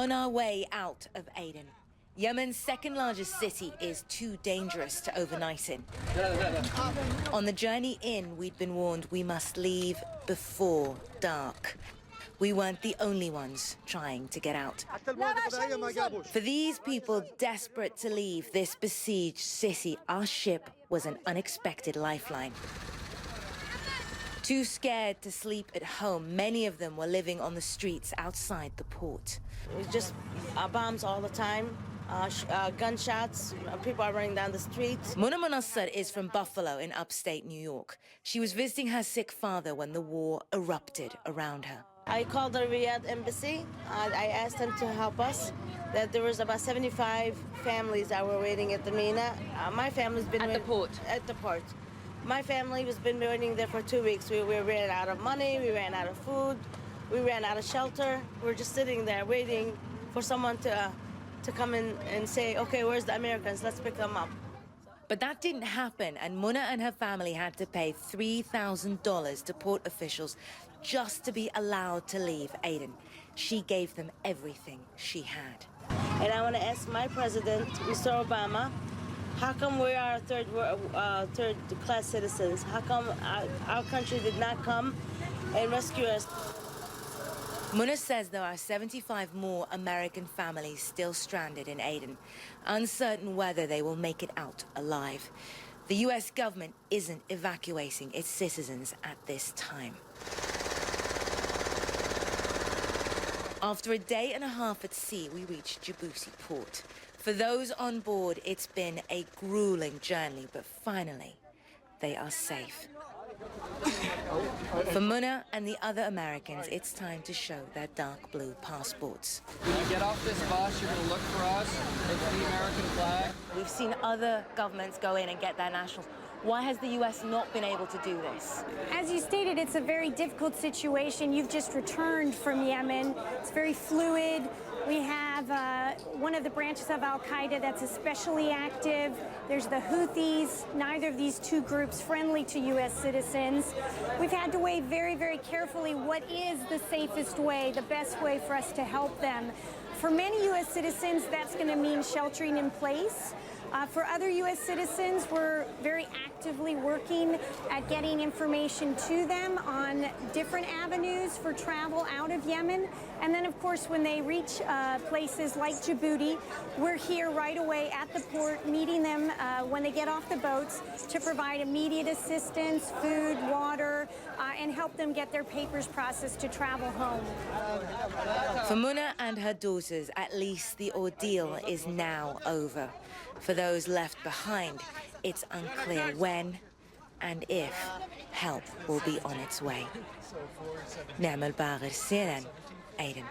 On our way out of Aden, Yemen's second-largest city is too dangerous to overnight in. On the journey in, we'd been warned we must leave before dark. We weren't the only ones trying to get out. For these people desperate to leave this besieged city, our ship was an unexpected lifeline. Too scared to sleep at home, many of them were living on the streets outside the port. It's just bombs all the time, gunshots, people are running down the streets. Mona Mansour is from Buffalo in upstate New York. She was visiting her sick father when the war erupted around her. I called the Riyadh embassy. I asked them to help us. That there was about 75 families that were waiting at the MENA. My family's been at the port. At the port. My family has been waiting there for 2 weeks. We ran out of money, we ran out of food, we ran out of shelter. We're just sitting there waiting for someone to come in and say, okay, where's the Americans? Let's pick them up. But that didn't happen, and Muna and her family had to pay $3,000 to port officials just to be allowed to leave Aden. She gave them everything she had. And I want to ask my president, Mr. Obama, how come we are third-class citizens? How come our country did not come and rescue us? Muna says there are 75 more American families still stranded in Aden, uncertain whether they will make it out alive. The U.S. government isn't evacuating its citizens at this time. After a day and a half at sea, we reached Djibouti port. For those on board, it's been a grueling journey, but finally, they are safe. For Muna and the other Americans, it's time to show their dark blue passports. When you get off this bus, you're going to look for us, look for the American flag. We've seen other governments go in and get their nationals. Why has the U.S. not been able to do this? As you stated, it's a very difficult situation. You've just returned from Yemen. It's very fluid. We have one of the branches of al-Qaeda that's especially active. There's the Houthis, neither of these two groups friendly to U.S. citizens. We've had to weigh very, very carefully what is the safest way, the best way for us to help them. For many U.S. citizens, that's going to mean sheltering in place. For other U.S. citizens, we're very actively working at getting information to them on different avenues for travel out of Yemen. And then, of course, when they reach places like Djibouti, we're here right away at the port, meeting them when they get off the boats to provide immediate assistance, food, water, and help them get their papers processed to travel home. For Muna and her daughters, at least the ordeal is now over. For those left behind, it's unclear when and if help will be on its way. Naam Al-Bagher, CNN, Aden.